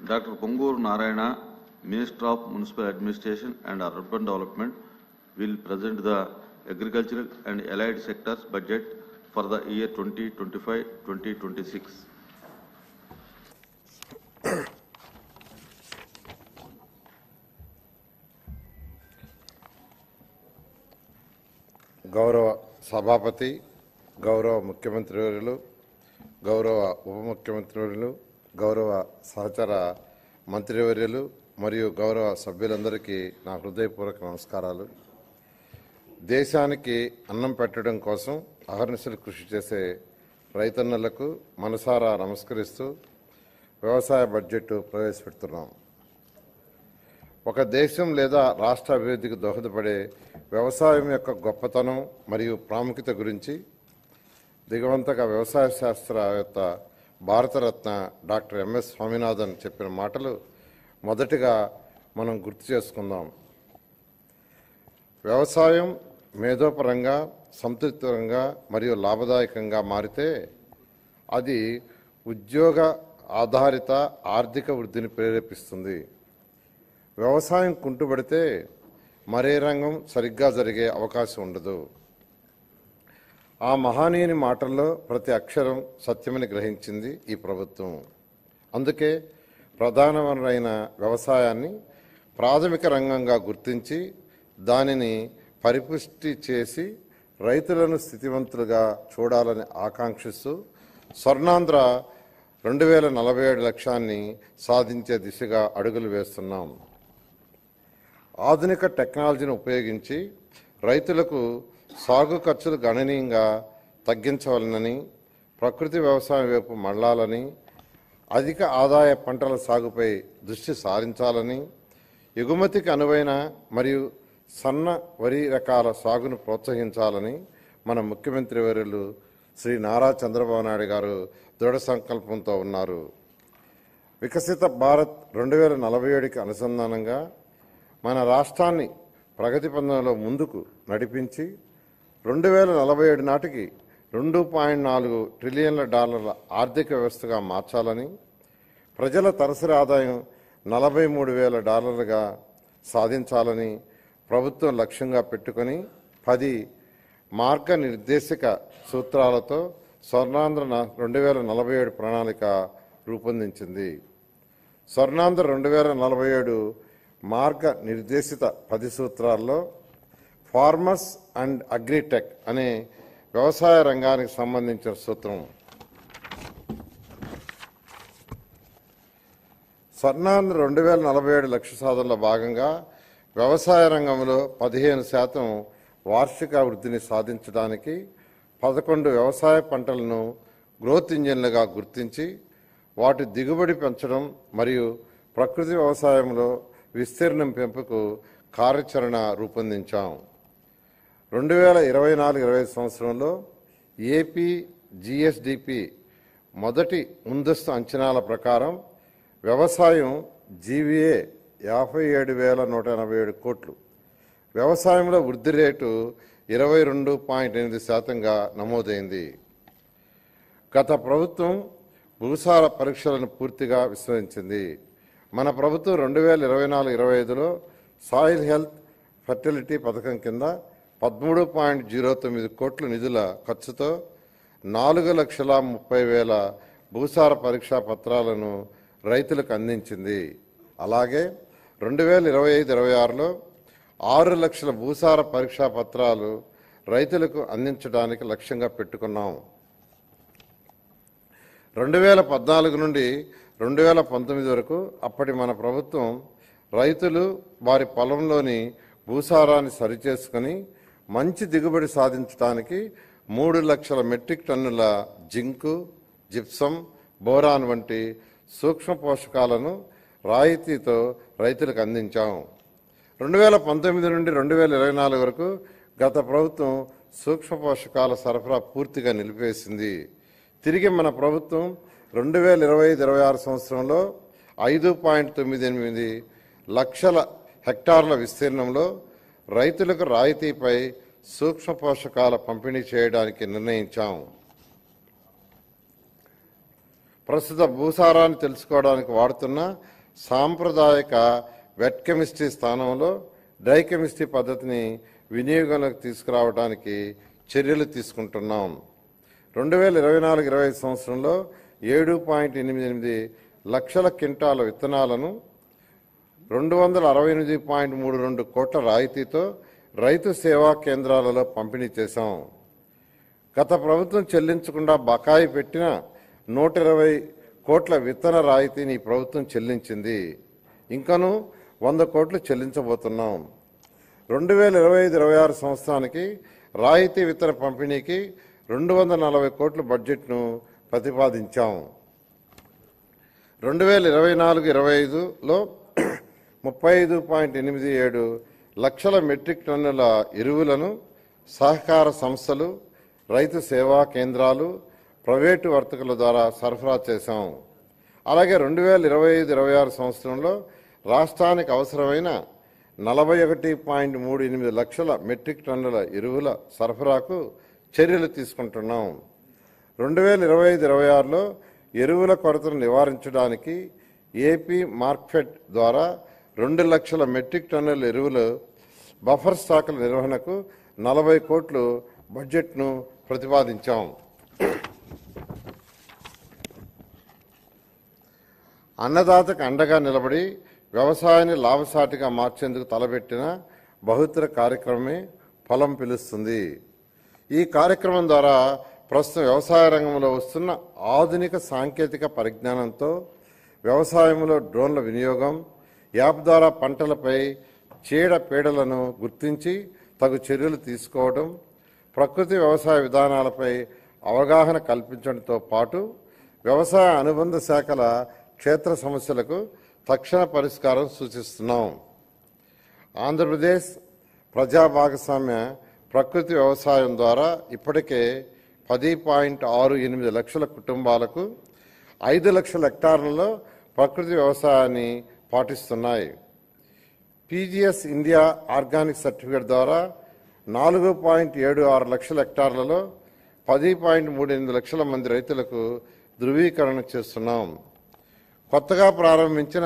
Dr. Pongur Narayana, Minister of Municipal Administration and Urban Development, will present the agricultural and allied sectors budget for the year 2025-2026. గౌరవ సభాపతి, గౌరవ ముఖ్యమంత్రి వర్యులు, గౌరవ ఉప ముఖ్యమంత్రి వర్యులు, గౌరవ సహచర మంత్రివర్యులు మరియు గౌరవ సభ్యులందరికీ నా హృదయపూర్వక నమస్కారాలు. దేశానికి అన్నం పెట్టడం కోసం అహర్నిశలు కృషి చేసే రైతన్నలకు మనసారా నమస్కరిస్తూ వ్యవసాయ బడ్జెట్ ప్రవేశపెడుతున్నాం. ఒక దేశం లేదా రాష్ట్ర అభివృద్ధికి దోహదపడే వ్యవసాయం యొక్క గొప్పతనం మరియు ప్రాముఖ్యత గురించి దిగవంతక వ్యవసాయ శాస్త్రవేత్త భారతరత్న డాక్టర్ ఎంఎస్ స్వామినాథన్ చెప్పిన మాటలు మొదటిగా మనం గుర్తు చేసుకుందాం. వ్యవసాయం మేధోపరంగా, సంతృప్తికరంగా మరియు లాభదాయకంగా మారితే అది ఉద్యోగ ఆధారిత ఆర్థిక వృద్ధిని ప్రేరేపిస్తుంది. వ్యవసాయం కుంటుపడితే మరే రంగం సరిగ్గా జరిగే అవకాశం ఉండదు. ఆ మహానీయుని మాటల్లో ప్రతి అక్షరం సత్యమని గ్రహించింది ఈ ప్రభుత్వం. అందుకే ప్రధాన వనరైన వ్యవసాయాన్ని ప్రాథమిక రంగంగా గుర్తించి దానిని పరిపుష్టి చేసి రైతులను స్థితివంతులుగా చూడాలని ఆకాంక్షిస్తూ స్వర్ణాంధ్ర 2047 లక్ష్యాన్ని సాధించే దిశగా అడుగులు వేస్తున్నాం. ఆధునిక టెక్నాలజీని ఉపయోగించి రైతులకు సాగు ఖర్చులు గణనీయంగా తగ్గించవలనని, ప్రకృతి వ్యవసాయం వైపు మళ్లాలని, అధిక ఆదాయ పంటల సాగుపై దృష్టి సారించాలని, ఎగుమతికి అనువైన మరియు సన్న వరి రకాల సాగును ప్రోత్సహించాలని మన ముఖ్యమంత్రి వర్యులు శ్రీ నారా చంద్రబాబు నాయుడు గారు దృఢ సంకల్పంతో ఉన్నారు. వికసిత భారత్ 2047కి అనుసంధానంగా మన రాష్ట్రాన్ని ప్రగతి పందంలో ముందుకు నడిపించి 2047 నాటికి $2.4 ట్రిలియన్ల ఆర్థిక వ్యవస్థగా మార్చాలని, ప్రజల తలసరి ఆదాయం $43,000 సాధించాలని ప్రభుత్వం లక్ష్యంగా పెట్టుకుని 10 మార్గనిర్దేశక సూత్రాలతో స్వర్ణాంధ్ర 2047 ప్రణాళిక రూపొందించింది. స్వర్ణాంధ్ర 2047 మార్గ నిర్దేశిత 10 సూత్రాల్లో ఫార్మర్స్ అండ్ అగ్రిటెక్ అనే వ్యవసాయ రంగానికి సంబంధించిన సూత్రం. స్వర్ణాంధ్ర 2047 లక్ష్య సాధనలో భాగంగా వ్యవసాయ రంగంలో 15% వార్షిక వృద్ధిని సాధించడానికి 11 వ్యవసాయ పంటలను గ్రోత్ ఇంజిన్లుగా గుర్తించి వాటి దిగుబడి పెంచడం మరియు ప్రకృతి వ్యవసాయంలో విస్తీర్ణం పెంపుకు కార్యాచరణ రూపొందించాం. 2024-25 సంవత్సరంలో ఏపీ జిఎస్డిపి మొదటి ముందస్తు అంచనాల ప్రకారం వ్యవసాయం జీవీఏ 57,187 కోట్లు, వ్యవసాయంలో వృద్ధి రేటు 22.8%గా నమోదైంది. గత ప్రభుత్వం భూసార పరీక్షలను పూర్తిగా విస్మరించింది. మన ప్రభుత్వం 2024-25లో సాయిల్ హెల్త్ ఫెర్టిలిటీ పథకం కింద 13.09 కోట్ల నిధుల ఖర్చుతో 4,30,000 భూసార పరీక్షా పత్రాలను రైతులకు అందించింది. అలాగే 2025-26లో 6 లక్షల భూసార పరీక్షా పత్రాలు రైతులకు అందించడానికి లక్ష్యంగా పెట్టుకున్నాం. 2014 నుండి 2019 వరకు అప్పటి మన ప్రభుత్వం రైతులు వారి పొలంలోని భూసారాన్ని సరిచేసుకుని మంచి దిగుబడి సాధించడానికి 3 లక్షల మెట్రిక్ టన్నుల జింకు, జిప్సం, బోరాన్ వంటి సూక్ష్మ పోషకాలను రాయితీతో రైతులకు అందించాం. 2019 నుండి 2024 వరకు గత ప్రభుత్వం సూక్ష్మ పోషకాల సరఫరా పూర్తిగా నిలిపివేసింది. తిరిగి మన ప్రభుత్వం 2025-26 సంవత్సరంలో 5.98 లక్షల హెక్టార్ల విస్తీర్ణంలో రైతులకు రాయితీపై సూక్ష్మ పోషకాల పంపిణీ చేయడానికి నిర్ణయించాం. ప్రస్తుత భూసారాన్ని తెలుసుకోవడానికి వాడుతున్న సాంప్రదాయక వెట్ కెమిస్ట్రీ స్థానంలో డ్రై కెమిస్ట్రీ పద్ధతిని వినియోగంలోకి తీసుకురావడానికి చర్యలు తీసుకుంటున్నాం. 2024-25 సంవత్సరంలో 7.88 లక్షల క్వింటాల విత్తనాలను 268.32 కోట్ల రాయితీతో రైతు సేవా కేంద్రాలలో పంపిణీ చేశాం. గత ప్రభుత్వం చెల్లించకుండా బకాయి పెట్టిన 120 కోట్ల విత్తన రాయితీని ఈ ప్రభుత్వం చెల్లించింది. ఇంకనూ 100 కోట్లు చెల్లించబోతున్నాం. 2025-26 సంవత్సరానికి రాయితీ విత్తన పంపిణీకి 240 కోట్ల బడ్జెట్ను ప్రతిపాదించాం. 2024-25లో 35.87 లక్షల మెట్రిక్ టన్నుల ఎరువులను సహకార సంస్థలు, రైతు సేవా కేంద్రాలు, ప్రైవేటు వర్తకుల ద్వారా సరఫరా చేశాం. అలాగే 2025-26 సంవత్సరంలో రాష్ట్రానికి అవసరమైన 41.38 లక్షల మెట్రిక్ టన్నుల ఎరువుల సరఫరాకు చర్యలు తీసుకుంటున్నాం. 2025-26లో ఎరువుల కొరతను నివారించడానికి ఏపీ మార్క్ఫెడ్ ద్వారా 2 లక్షల మెట్రిక్ టన్నుల ఎరువులు బఫర్ స్టాకుల నిర్వహణకు 40 కోట్లు బడ్జెట్ను ప్రతిపాదించాం. అన్నదాతకు అండగా నిలబడి వ్యవసాయాన్ని లాభసాటిగా మార్చేందుకు తలపెట్టిన బహుత్తర కార్యక్రమమే ఫలం పిలుస్తుంది. ఈ కార్యక్రమం ద్వారా ప్రస్తుతం వ్యవసాయ రంగంలో వస్తున్న ఆధునిక సాంకేతిక పరిజ్ఞానంతో వ్యవసాయంలో డ్రోన్ల వినియోగం, యాప్ ద్వారా పంటలపై చీడపీడలను గుర్తించి తగు చర్యలు తీసుకోవడం, ప్రకృతి వ్యవసాయ విధానాలపై అవగాహన కల్పించడంతో పాటు వ్యవసాయ అనుబంధ శాఖల క్షేత్ర సమస్యలకు తక్షణ పరిష్కారం సూచిస్తున్నాం. ఆంధ్రప్రదేశ్ ప్రజా భాగస్వామ్య ప్రకృతి వ్యవసాయం ద్వారా ఇప్పటికే 10.68 లక్షల కుటుంబాలకు 5 లక్షల హెక్టార్లలో ప్రకృతి వ్యవసాయాన్ని పాటిస్తున్నాయి. పీజీఎస్ ఇండియా ఆర్గానిక్ సర్టిఫికేట్ ద్వారా 4.76 లక్షల హెక్టార్లలో 10.38 లక్షల మంది రైతులకు ధృవీకరణ చేస్తున్నాం. కొత్తగా ప్రారంభించిన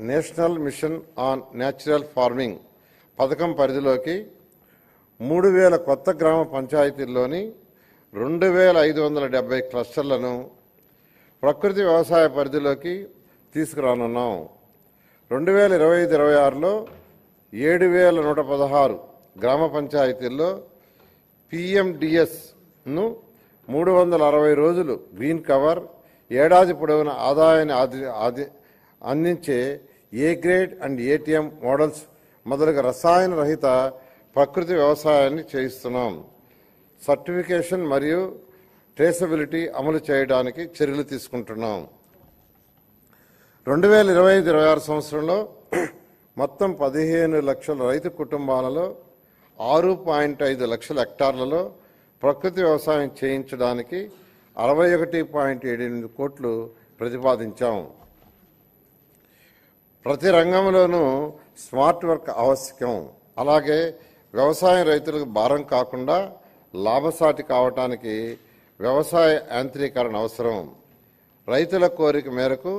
national mission on natural farming పథకం పరిధిలోకి 3,000 కొత్త గ్రామ పంచాయతీల్లోని 2,570 క్లస్టర్లను ప్రకృతి వ్యవసాయ పరిధిలోకి తీసుకురానున్నాం. 2025-26లో 7,116 గ్రామ పంచాయతీల్లో PMDSను 360 రోజులు గ్రీన్ కవర్, ఏడాది పొడవున ఆదాయాన్ని అందించే A grade and ATM models మొదలుగా రసాయన రహిత ప్రకృతి వ్యవసాయాన్ని చేయిస్తున్నాం. సర్టిఫికేషన్ మరియు ట్రేసబిలిటీ అమలు చేయడానికి చర్యలు తీసుకుంటున్నాం. 2025-26 సంవత్సరంలో మొత్తం 15 లక్షల రైతు కుటుంబాలలో 6.5 లక్షల హెక్టార్లలో ప్రకృతి వ్యవసాయం చేయించడానికి 61.78 కోట్లు ప్రతిపాదించాం. ప్రతి రంగంలోనూ స్మార్ట్ వర్క్ ఆవశ్యకం. అలాగే వ్యవసాయం రైతులకు భారం కాకుండా లాభసాటి కావటానికి వ్యవసాయ యాంత్రీకరణ అవసరం. రైతుల కోరిక మేరకు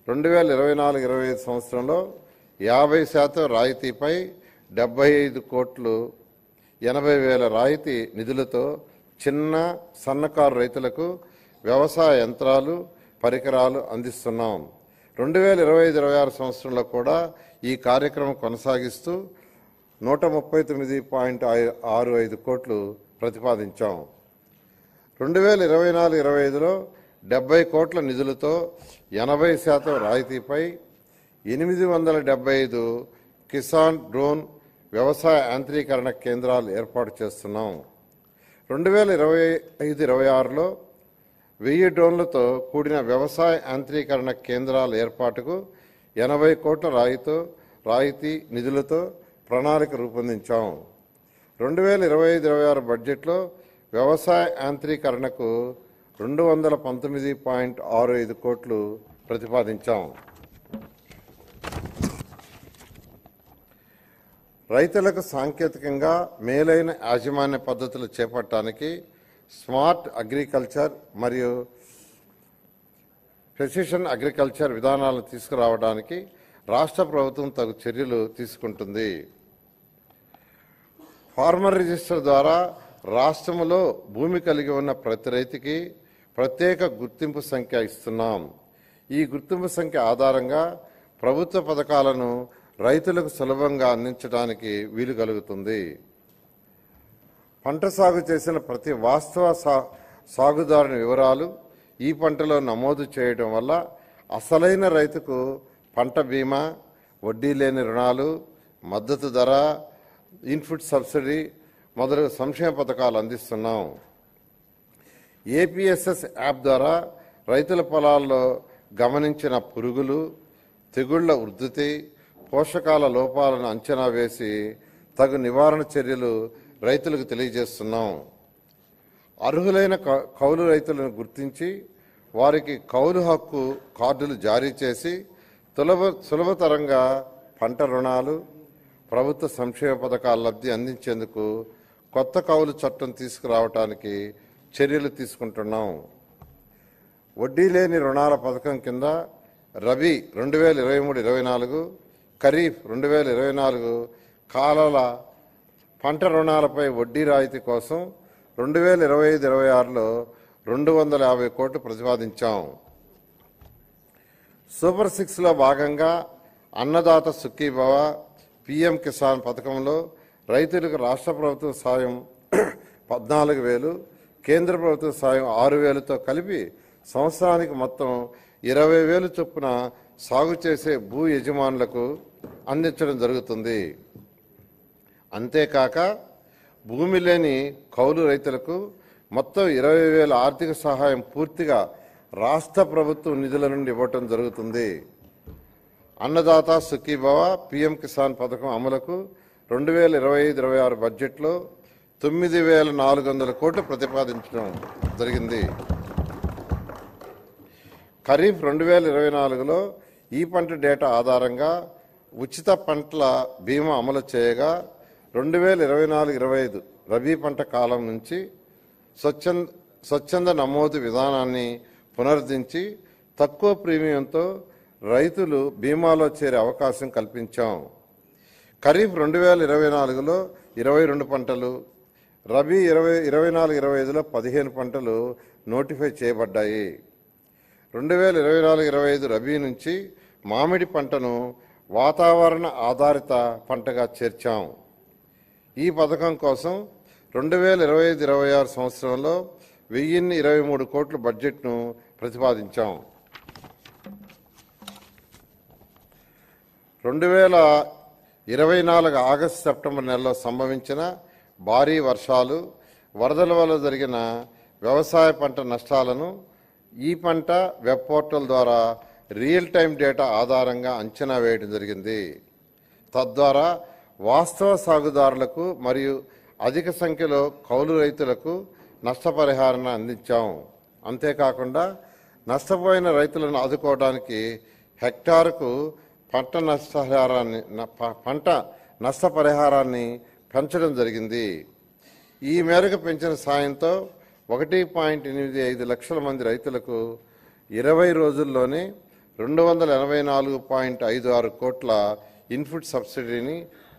2024-25 సంవత్సరంలో 50% రాయితీపై 75 కోట్లు 80,000 రాయితీ నిధులతో చిన్న సన్నకారు రైతులకు వ్యవసాయ యంత్రాలు, పరికరాలు అందిస్తున్నాం. 2025-26 సంవత్సరంలో కూడా ఈ కార్యక్రమం కొనసాగిస్తూ 139.65 కోట్లు ప్రతిపాదించాం. 2024-25లో 70 కోట్ల నిధులతో 80% రాయితీపై 875 కిసాన్ డ్రోన్ వ్యవసాయ యాంత్రీకరణ కేంద్రాలు ఏర్పాటు చేస్తున్నాం. 2025-26లో 1000 డ్రోన్లతో కూడిన వ్యవసాయ యాంత్రీకరణ కేంద్రాల ఏర్పాటుకు 80 కోట్ల రాయితీ నిధులతో ప్రణాళిక రూపొందించాం. 2025-26 బడ్జెట్లో వ్యవసాయ యాంత్రీకరణకు 219.65 కోట్లు ప్రతిపాదించాం. రైతులకు సాంకేతికంగా మేలైన యాజమాన్య పద్ధతులు చేపట్టడానికి స్మార్ట్ అగ్రికల్చర్ మరియు ప్రెసిషన్ అగ్రికల్చర్ విధానాలను తీసుకురావడానికి రాష్ట్ర ప్రభుత్వం తగు చర్యలు తీసుకుంటుంది. ఫార్మర్ రిజిస్టర్ ద్వారా రాష్ట్రంలో భూమి కలిగి ఉన్న ప్రతి రైతుకి ప్రత్యేక గుర్తింపు సంఖ్య ఇస్తున్నాం. ఈ గుర్తింపు సంఖ్య ఆధారంగా ప్రభుత్వ పథకాలను రైతులకు సులభంగా అందించడానికి వీలు కలుగుతుంది. పంట సాగు చేసిన ప్రతి వాస్తవ సాగుదారుని వివరాలు ఈ పంటలో నమోదు చేయడం వల్ల అసలైన రైతుకు పంట బీమా, వడ్డీ లేని రుణాలు, మద్దతు ధర, ఇన్పుట్ సబ్సిడీ మొదలగు సంక్షేమ పథకాలు అందిస్తున్నాం. ఏపీఎస్ఎస్ యాప్ ద్వారా రైతుల పొలాల్లో గమనించిన పురుగులు, తెగుళ్ల ఉధృతి, పోషకాల లోపాలను అంచనా వేసి తగు నివారణ చర్యలు రైతులకు తెలియజేస్తున్నాం. అర్హులైన కౌలు రైతులను గుర్తించి వారికి కౌలు హక్కు కార్డులు జారీ చేసి సులభతరంగా పంట రుణాలు, ప్రభుత్వ సంక్షేమ పథకాల లబ్ధి అందించేందుకు కొత్త కౌలు చట్టం తీసుకురావడానికి చర్యలు తీసుకుంటున్నాం. వడ్డీ లేని రుణాల పథకం కింద రబీ 2023-24, ఖరీఫ్ 2024 కాలాల పంట రుణాలపై వడ్డీ రాయితీ కోసం 2025-26లో 250 కోట్లు ప్రతిపాదించాం. సూపర్ 6లో భాగంగా అన్నదాత సుఖీభవ, పీఎం కిసాన్ పథకంలో రైతులకు రాష్ట్ర ప్రభుత్వం సాయం 14,000, కేంద్ర ప్రభుత్వ సాయం 6,000తో కలిపి సంవత్సరానికి మొత్తం 20,000 చొప్పున సాగు చేసే భూ యజమానులకు అందించడం జరుగుతుంది. అంతేకాక భూమి లేని కౌలు రైతులకు మొత్తం 20,000 ఆర్థిక సహాయం పూర్తిగా రాష్ట్ర ప్రభుత్వం నిధుల నుండి ఇవ్వటం జరుగుతుంది. అన్నదాత సుఖీభవ, పీఎం కిసాన్ పథకం అమలుకు 2025-26 బడ్జెట్లో 9,400 కోట్లు ప్రతిపాదించడం జరిగింది. ఖరీఫ్ 2024లో ఈ పంట డేటా ఆధారంగా ఉచిత పంటల బీమా అమలు చేయగా 2024-25 రబీ పంట కాలం నుంచి స్వచ్ఛంద నమోదు విధానాన్ని పునరుద్ధరించి తక్కువ ప్రీమియంతో రైతులు బీమాలో చేరే అవకాశం కల్పించాం. ఖరీఫ్ 2024లో 22 పంటలు, రబీ 24-25లో 15 పంటలు నోటిఫై చేయబడ్డాయి. 2024-25 రబీ నుంచి మామిడి పంటను వాతావరణ ఆధారిత పంటగా చేర్చాం. ఈ పథకం కోసం 2025-26 సంవత్సరంలో 1,023 కోట్ల బడ్జెట్ను ప్రతిపాదించాం. 2024 ఆగస్టు సెప్టెంబర్ నెలలో సంభవించిన భారీ వర్షాలు, వరదల వల్ల జరిగిన వ్యవసాయ పంట నష్టాలను ఈ పంట వెబ్ పోర్టల్ ద్వారా రియల్ టైం డేటా ఆధారంగా అంచనా వేయడం జరిగింది. తద్వారా వాస్తవ సాగుదారులకు మరియు అధిక సంఖ్యలో కౌలు రైతులకు నష్టపరిహారాన్ని అందించాం. అంతేకాకుండా నష్టపోయిన రైతులను ఆదుకోవడానికి హెక్టారుకు పంట నష్టపరిహారాన్ని పెంచడం జరిగింది. ఈ మేరకు పెంచిన సాయంతో 1.85 లక్షల మంది రైతులకు 20 రోజుల్లోనే 284.56 కోట్ల ఇన్పుట్ సబ్సిడీని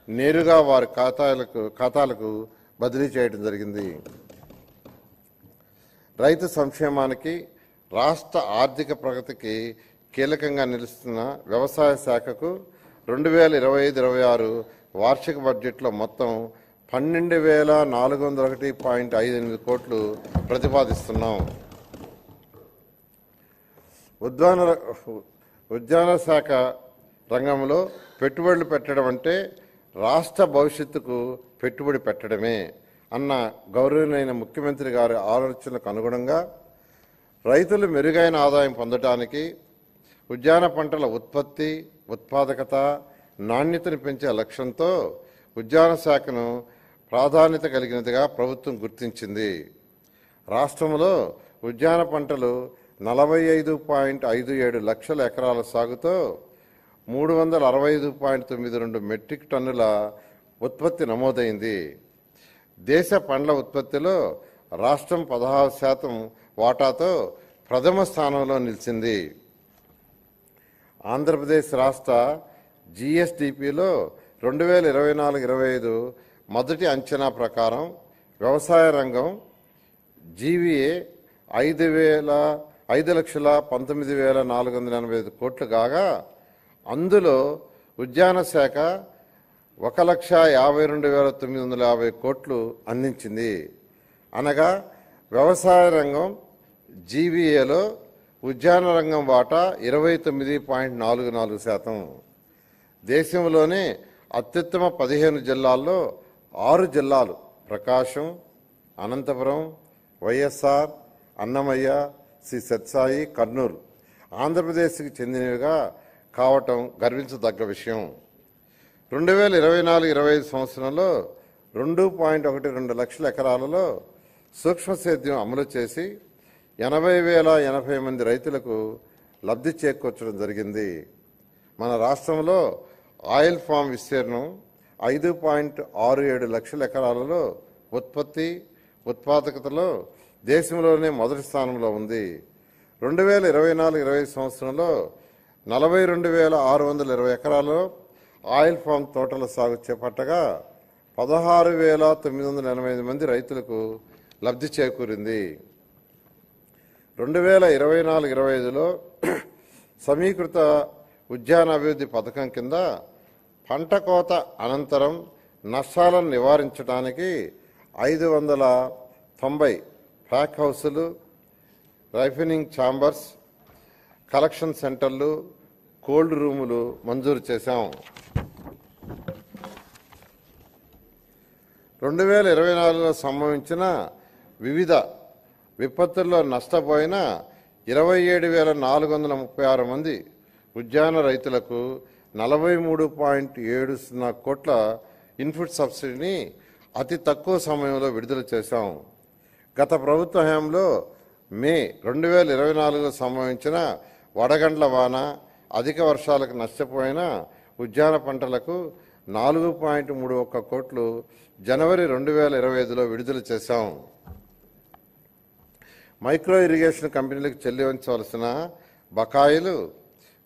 నేరుగా వారి ఖాతాలకు బదిలీ చేయడం జరిగింది. రైతు సంక్షేమానికి, రాష్ట్ర ఆర్థిక ప్రగతికి కీలకంగా నిలుస్తున్న వ్యవసాయ శాఖకు 2025-26 వార్షిక బడ్జెట్లో మొత్తం 12,401.58 కోట్లు ప్రతిపాదిస్తున్నాం. ఉద్యాన శాఖ రంగంలో పెట్టుబడులు పెట్టడం అంటే రాష్ట్ర భవిష్యత్తుకు పెట్టుబడి పెట్టడమే అన్న గౌరవనీయ ముఖ్యమంత్రి గారి ఆలోచనలకు అనుగుణంగా రైతులు మెరుగైన ఆదాయం పొందడానికి ఉద్యాన పంటల ఉత్పత్తి, ఉత్పాదకత, నాణ్యతను పెంచే లక్ష్యంతో ఉద్యాన శాఖను ప్రాధాన్యత కలిగినదిగా ప్రభుత్వం గుర్తించింది. రాష్ట్రంలో ఉద్యాన పంటలు 45.57 లక్షల ఎకరాల సాగుతో 365.92 మెట్రిక్ టన్నుల ఉత్పత్తి నమోదైంది. దేశ పండ్ల ఉత్పత్తిలో రాష్ట్రం 16% వాటాతో ప్రథమ స్థానంలో నిలిచింది. ఆంధ్రప్రదేశ్ రాష్ట్ర జిఎస్డిపిలో 2024-25 మొదటి అంచనా ప్రకారం వ్యవసాయ రంగం జీవీఏ 5,19,485 కోట్లు కాగా అందులో ఉద్యాన శాఖ 1,52,950 కోట్లు అందించింది. అనగా వ్యవసాయ రంగం జీవీఏలో ఉద్యాన రంగం వాటా 29.44%. దేశంలోనే అత్యుత్తమ 15 జిల్లాల్లో 6 జిల్లాలు ప్రకాశం, అనంతపురం, వైఎస్ఆర్, అన్నమయ్య, శ్రీ సత్సాయి, కర్నూలు ఆంధ్రప్రదేశ్కి చెందినవిగా కావటం గర్వించదగ్గ విషయం. 2024-25 సంవత్సరంలో 2.12 లక్షల ఎకరాలలో సూక్ష్మ సేద్యం అమలు చేసి 80,080 మంది రైతులకు లబ్ధి చేకూర్చడం జరిగింది. మన రాష్ట్రంలో ఆయిల్ ఫామ్ విస్తీర్ణం 5.67 లక్షల ఎకరాలలో ఉత్పత్తి, ఉత్పాదకతలో దేశంలోనే మొదటి స్థానంలో ఉంది. 2024-25 సంవత్సరంలో 42,620 ఎకరాల్లో ఆయిల్ ఫామ్ తోటల సాగు చేపట్టగా 16,985 మంది రైతులకు లబ్ధి చేకూరింది. 2024-25లో సమీకృత ఉద్యాన అభివృద్ధి పథకం కింద పంట కోత అనంతరం నష్టాలను నివారించడానికి 590 ప్యాక్ హౌసులు, రైఫినింగ్ ఛాంబర్స్, కలెక్షన్ సెంటర్లు, కోల్డ్ రూములు మంజూరు చేశాం. 2024లో సంభవించిన వివిధ విపత్తుల్లో నష్టపోయిన 27,436 మంది ఉద్యాన రైతులకు 43.70 కోట్ల ఇన్పుట్ సబ్సిడీని అతి తక్కువ సమయంలో విడుదల చేశాం. గత ప్రభుత్వ హయాంలో మే 2024లో సంభవించిన వడగండ్ల వాన, అధిక వర్షాలకు నష్టపోయిన ఉద్యాన పంటలకు 4.31 కోట్లు జనవరి 2025లో విడుదల చేశాం. మైక్రో ఇరిగేషన్ కంపెనీలకు చెల్లించవలసిన బకాయిలు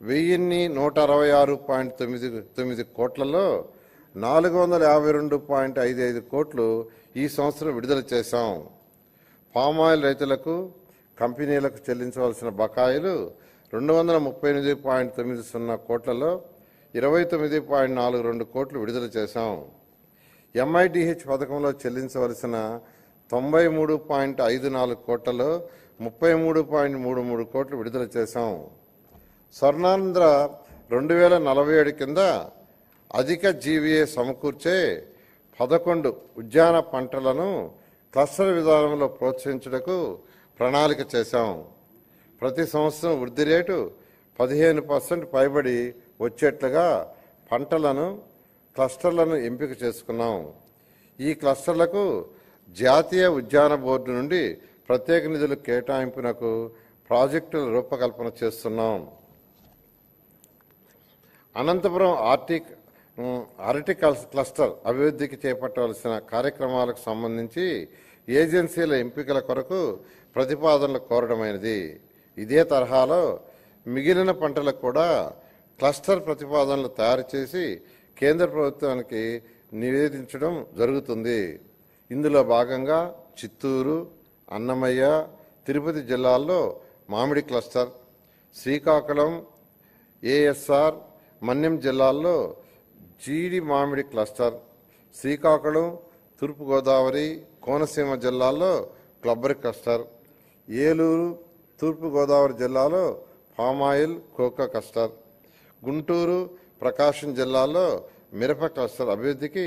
1,166.99 కోట్లలో 452.55 కోట్లు ఈ సంవత్సరం విడుదల చేశాం. పామాయిల్ రైతులకు, కంపెనీలకు చెల్లించవలసిన బకాయిలు 238.90 కోట్లలో 29.42 కోట్లు విడుదల చేశాం. ఎంఐడిహెచ్ పథకంలో చెల్లించవలసిన 93.54 కోట్లలో 33.33 కోట్లు విడుదల చేశాం. స్వర్ణాంధ్ర 2047 కింద అధిక జీవీఏ సమకూర్చే 11 ఉద్యాన పంటలను క్లస్టర్ విధానంలో ప్రోత్సహించుటకు ప్రణాళిక చేశాం. ప్రతి సంవత్సరం వృద్ధి రేటు 15% పైబడి వచ్చేట్లుగా పంటలను, క్లస్టర్లను ఎంపిక చేసుకున్నాం. ఈ క్లస్టర్లకు జాతీయ ఉద్యాన బోర్డు నుండి ప్రత్యేక నిధుల కేటాయింపునకు ప్రాజెక్టుల రూపకల్పన చేస్తున్నాం. అనంతపురం అరటి క్లస్టర్ అభివృద్ధికి చేపట్టవలసిన కార్యక్రమాలకు సంబంధించి ఏజెన్సీల ఎంపికల కొరకు ప్రతిపాదనలు కోరడమైనది. ఇదే తరహాలో మిగిలిన పంటలకు కూడా క్లస్టర్ ప్రతిపాదనలు తయారు చేసి కేంద్ర ప్రభుత్వానికి నివేదించడం జరుగుతుంది. ఇందులో భాగంగా చిత్తూరు, అన్నమయ్య, తిరుపతి జిల్లాల్లో మామిడి క్లస్టర్, శ్రీకాకుళం, ఏఎస్ఆర్, మన్యం జిల్లాల్లో జీడి మామిడి క్లస్టర్, శ్రీకాకుళం, తూర్పుగోదావరి, కోనసీమ జిల్లాల్లో క్లబ్బర్ క్లస్టర్, ఏలూరు, తూర్పుగోదావరి జిల్లాలో పామాయిల్, కోకో క్లస్టర్, గుంటూరు, ప్రకాశం జిల్లాల్లో మిరప క్లస్టర్ అభివృద్ధికి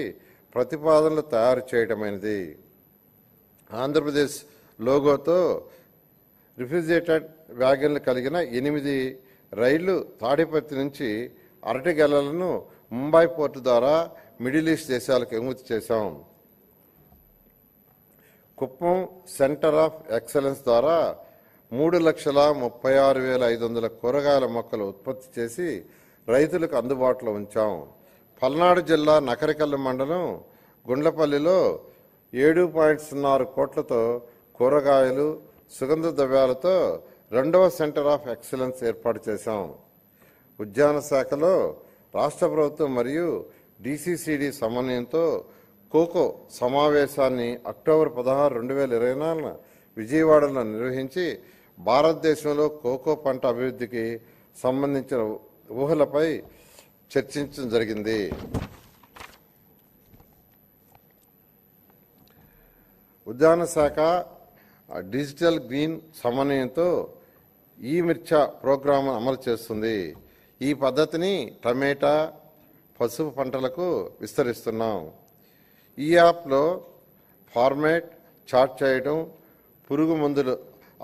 ప్రతిపాదనలు తయారు చేయడమైనది. ఆంధ్రప్రదేశ్ లోగోతో రిఫ్రిజిరేటెడ్ వ్యాగన్లు కలిగిన 8 రైళ్లు తాడిపత్రి నుంచి అరటి గెలలను ముంబై పోర్టు ద్వారా మిడిల్ ఈస్ట్ దేశాలకు ఎగుమతి చేశాం. కుప్పం సెంటర్ ఆఫ్ ఎక్సలెన్స్ ద్వారా 3,36,500 కూరగాయల మొక్కలు ఉత్పత్తి చేసి రైతులకు అందుబాటులో ఉంచాం. పల్నాడు జిల్లా నకరికల్లు మండలం గుండ్లపల్లిలో 7.06 కోట్లతో కూరగాయలు, సుగంధ ద్రవ్యాలతో 2వ సెంటర్ ఆఫ్ ఎక్సలెన్స్ ఏర్పాటు చేశాం. ఉద్యాన శాఖలో రాష్ట్ర ప్రభుత్వం మరియు డిసిసిడి సమన్వయంతో కోకో సమావేశాన్ని అక్టోబర్ 16, 2024 విజయవాడలో నిర్వహించి భారతదేశంలో కోకో పంట అభివృద్ధికి సంబంధించిన ఊహలపై చర్చించడం జరిగింది. ఉద్యాన శాఖ డిజిటల్ గ్రీన్ సమన్వయంతో ఈ మిర్చా ప్రోగ్రాం అమలు చేస్తుంది. ఈ పద్ధతిని టమేటా, పసుపు పంటలకు విస్తరిస్తున్నాం. ఈ యాప్లో ఫార్మేట్ చార్ట్ చేయడం, పురుగు మందుల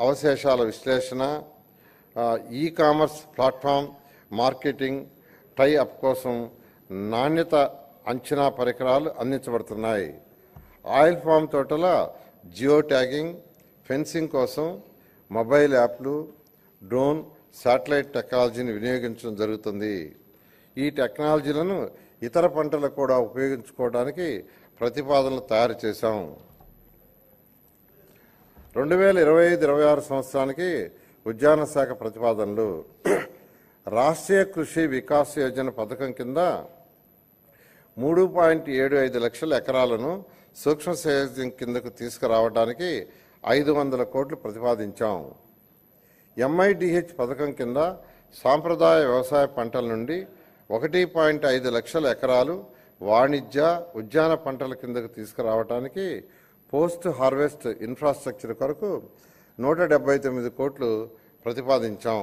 అవశేషాల విశ్లేషణ, e-commerce platform marketing tie up కోసం నాణ్యత అంచనా పరికరాలు అందించబడుతున్నాయి. ఆయిల్ ఫామ్ తోటల జియో ట్యాగింగ్, ఫెన్సింగ్ కోసం మొబైల్ యాప్లు, డ్రోన్, శాటిలైట్ టెక్నాలజీని వినియోగించడం జరుగుతుంది. ఈ టెక్నాలజీలను ఇతర పంటలకు కూడా ఉపయోగించుకోవడానికి ప్రతిపాదనలు తయారు చేశాం. 2025-26 సంవత్సరానికి ఉద్యాన శాఖ ప్రతిపాదనలు. రాష్ట్రీయ కృషి వికాస్ యోజన పథకం కింద 3.75 లక్షల ఎకరాలను సూక్ష్మ సేద్యం కిందకు తీసుకురావడానికి 500 కోట్లు ప్రతిపాదించాం. ఎంఐడిహెచ్ పథకం కింద సాంప్రదాయ వ్యవసాయ పంటల నుండి 1.5 లక్షల ఎకరాలు వాణిజ్య, ఉద్యాన పంటల కిందకు తీసుకురావడానికి పోస్ట్ హార్వెస్ట్ ఇన్ఫ్రాస్ట్రక్చర్ కొరకు 179 కోట్లు ప్రతిపాదించాం.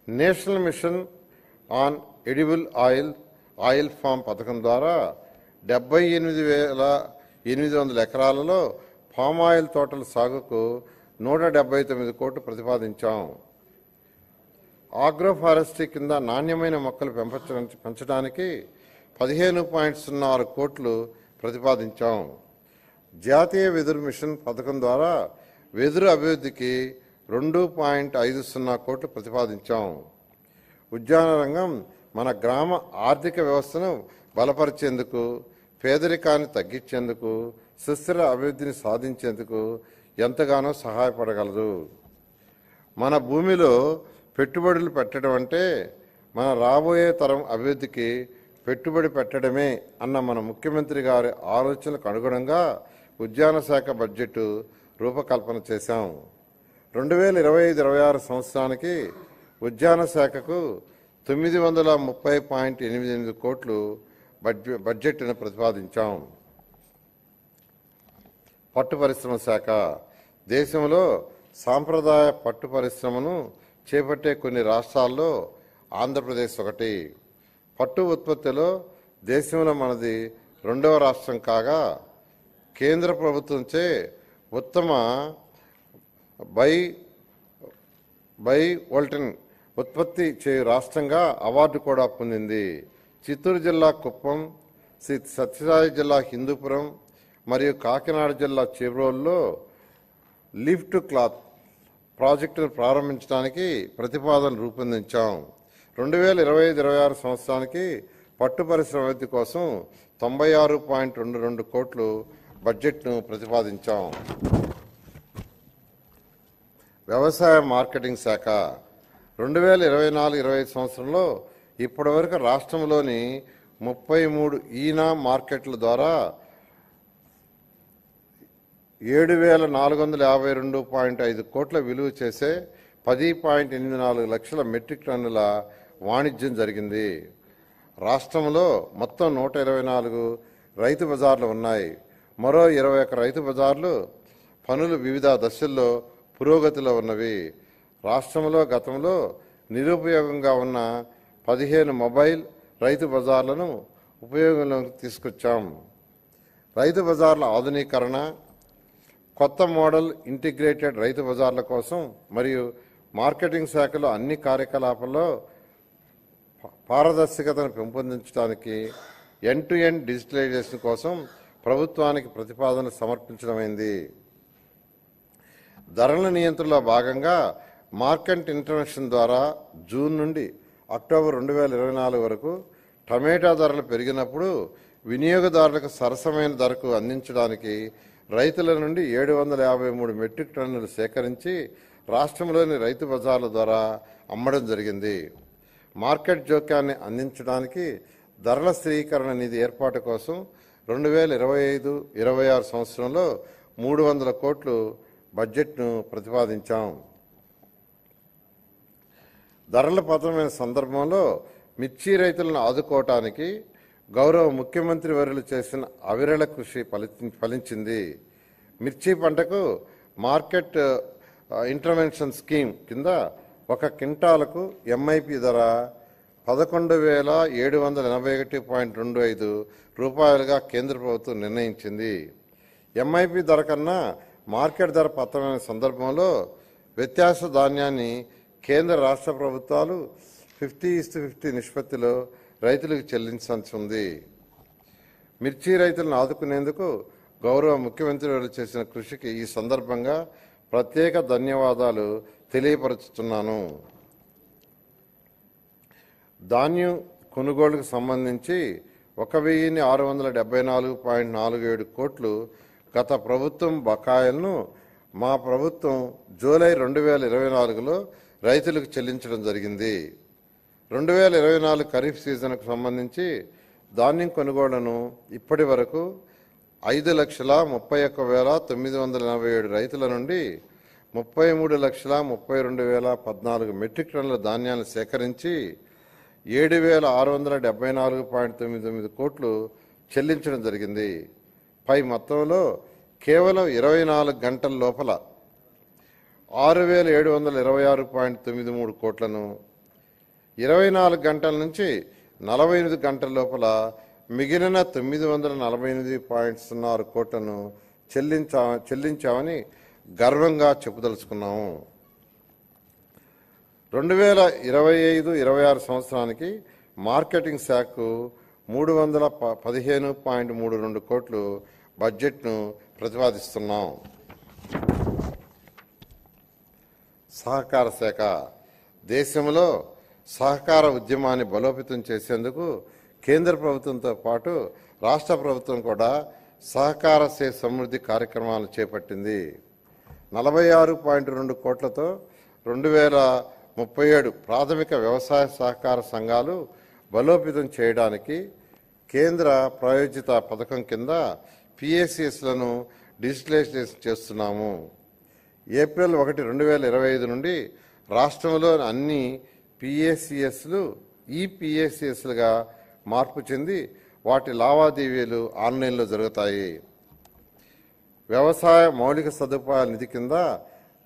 National mission on edible oil palm పథకం ద్వారా 78,800 ఎకరాలలో పామ్ ఆయిల్ తోటల సాగుకు 179 కోట్లు ప్రతిపాదించాం. ఆగ్రోఫారెస్ట్రీ కింద నాణ్యమైన మొక్కలు పెంచడానికి 15.06 కోట్లు ప్రతిపాదించాం. జాతీయ వెదురు మిషన్ పథకం ద్వారా వెదురు అభివృద్ధికి 2.50 కోట్లు ప్రతిపాదించాం. ఉద్యాన రంగం మన గ్రామ ఆర్థిక వ్యవస్థను బలపరిచేందుకు, పేదరికాన్ని తగ్గించేందుకు, సుస్థిర అభివృద్ధిని సాధించేందుకు ఎంతగానో సహాయపడగలదు. మన భూమిలో పెట్టుబడులు పెట్టడం అంటే మన రాబోయే తరం అభివృద్ధికి పెట్టుబడి పెట్టడమే అన్న మన ముఖ్యమంత్రి గారి ఆలోచనలకు అనుగుణంగా ఉద్యాన శాఖ బడ్జెట్ రూపకల్పన చేశాం. 2025-26 సంవత్సరానికి ఉద్యాన శాఖకు 930.88 కోట్లు బడ్జెట్ను ప్రతిపాదించాం. పట్టు పరిశ్రమ శాఖ. దేశంలో సాంప్రదాయ పట్టు పరిశ్రమను చేపట్టే కొన్ని రాష్ట్రాల్లో ఆంధ్రప్రదేశ్ ఒకటి. పట్టు ఉత్పత్తిలో దేశంలో మనది 2వ రాష్ట్రం కాగా కేంద్ర ప్రభుత్వంచే ఉత్తమ బై వోల్టన్ ఉత్పత్తి చేయు రాష్ట్రంగా అవార్డు కూడా పొందింది. చిత్తూరు జిల్లా కుప్పం, శ్రీ సత్యసాయి జిల్లా హిందూపురం మరియు కాకినాడ జిల్లా చేబ్రోలులో లీఫ్ టు క్లాత్ ప్రాజెక్టును ప్రారంభించడానికి ప్రతిపాదనలు రూపొందించాం. 2025-26 సంవత్సరానికి పట్టు పరిశ్రమ అభివృద్ధి కోసం 96.22 కోట్లు బడ్జెట్ను ప్రతిపాదించాం. వ్యవసాయ మార్కెటింగ్ శాఖ. 2024-25 సంవత్సరంలో ఇప్పటివరకు రాష్ట్రంలోని 33 ఈనా మార్కెట్ల ద్వారా 7,452.5 కోట్ల విలువ చేసే 10.84 లక్షల మెట్రిక్ టన్నుల వాణిజ్యం జరిగింది. రాష్ట్రంలో మొత్తం 124 రైతు బజార్లు ఉన్నాయి. మరో 21 రైతు బజార్లు పనులు వివిధ దశల్లో పురోగతిలో ఉన్నవి. రాష్ట్రంలో గతంలో నిరుపయోగంగా ఉన్న 15 మొబైల్ రైతు బజార్లను ఉపయోగంలోకి తీసుకొచ్చాం. రైతు బజార్ల ఆధునీకరణ, కొత్త మోడల్ ఇంటిగ్రేటెడ్ రైతు బజార్ల కోసం మరియు మార్కెటింగ్ శాఖలో అన్ని కార్యకలాపాల్లో పారదర్శకతను పెంపొందించడానికి ఎండ్ టు ఎండ్ డిజిటలైజేషన్ కోసం ప్రభుత్వానికి ప్రతిపాదన సమర్పించడమైంది. ధరల నియంత్రణలో భాగంగా మార్కెట్ ఇంటర్వెన్షన్ ద్వారా జూన్ నుండి అక్టోబర్ 2024 వరకు టమేటా ధరలు పెరిగినప్పుడు వినియోగదారులకు సరసమైన ధరకు అందించడానికి రైతుల నుండి 753 మెట్రిక్ టన్నులు సేకరించి రాష్ట్రంలోని రైతు బజార్ల ద్వారా అమ్మడం జరిగింది. మార్కెట్ జోక్యాన్ని అందించడానికి ధరల స్థిరీకరణ నిధి ఏర్పాటు కోసం 2025-26 సంవత్సరంలో 300 కోట్లు బడ్జెట్ను ప్రతిపాదించాం. ధరల పతనమైన సందర్భంలో మిర్చి రైతులను ఆదుకోవటానికి గౌరవ ముఖ్యమంత్రి వర్యులు చేసిన అవిరళ కృషి ఫలించింది. మిర్చి పంటకు మార్కెట్ ఇంటర్వెన్షన్ స్కీమ్ కింద 1 క్వింటాలకు ఎంఐపి ధర 11,781.25 రూపాయలుగా కేంద్ర ప్రభుత్వం నిర్ణయించింది. ఎంఐపి ధర కన్నా మార్కెట్ ధర పతనమైన సందర్భంలో వ్యత్యాస ధాన్యాన్ని కేంద్ర రాష్ట్ర ప్రభుత్వాలు 50:50 నిష్పత్తిలో రైతులకు చెల్లించాల్సి ఉంది. మిర్చి రైతులను ఆదుకునేందుకు గౌరవ ముఖ్యమంత్రి వారు చేసిన కృషికి ఈ సందర్భంగా ప్రత్యేక ధన్యవాదాలు తెలియపరుచుతున్నాను. ధాన్యం కొనుగోలుకు సంబంధించి 1,674.47 కోట్లు గత ప్రభుత్వం బకాయిలను మా ప్రభుత్వం జూలై 2024లో రైతులకు చెల్లించడం జరిగింది. 2024 ఖరీఫ్ సీజన్కు సంబంధించి ధాన్యం కొనుగోళ్లను ఇప్పటి వరకు 5,31,987 రైతుల నుండి 33,32,014 మెట్రిక్ టన్నుల ధాన్యాన్ని సేకరించి 7,674.99 కోట్లు చెల్లించడం జరిగింది. పై మొత్తంలో కేవలం 24 గంటల లోపల 6,726.93 కోట్లను, 24 గంటల నుంచి 48 గంటల లోపల మిగిలిన 948.06 కోట్లను చెల్లించామని గర్వంగా చెప్పదలుచుకున్నాము. 2025-26 సంవత్సరానికి మార్కెటింగ్ శాఖకు 315.32 కోట్లు బడ్జెట్ను ప్రతిపాదిస్తున్నాం. సహకార శాఖ దేశంలో సహకార ఉద్యమాన్ని బలోపేతం చేసేందుకు కేంద్ర ప్రభుత్వంతో పాటు రాష్ట్ర ప్రభుత్వం కూడా సహకార సే సమృద్ధి కార్యక్రమాలు చేపట్టింది. 46.2 కోట్లతో 2037 ప్రాథమిక వ్యవసాయ సహకార సంఘాలు బలోపేతం చేయడానికి కేంద్ర ప్రాయోజిత పథకం కింద పిఎస్సిఎస్లను డిజిటలైజేషన్ చేస్తున్నాము. ఏప్రిల్ 1, 2025 నుండి రాష్ట్రంలో అన్ని పిఎస్సిఎస్లు ఈపిఎస్సిఎస్లుగా మార్పు చెంది వాటి లావాదేవీలు ఆన్లైన్లో జరుగుతాయి. వ్యవసాయ మౌలిక సదుపాయాల నిధి కింద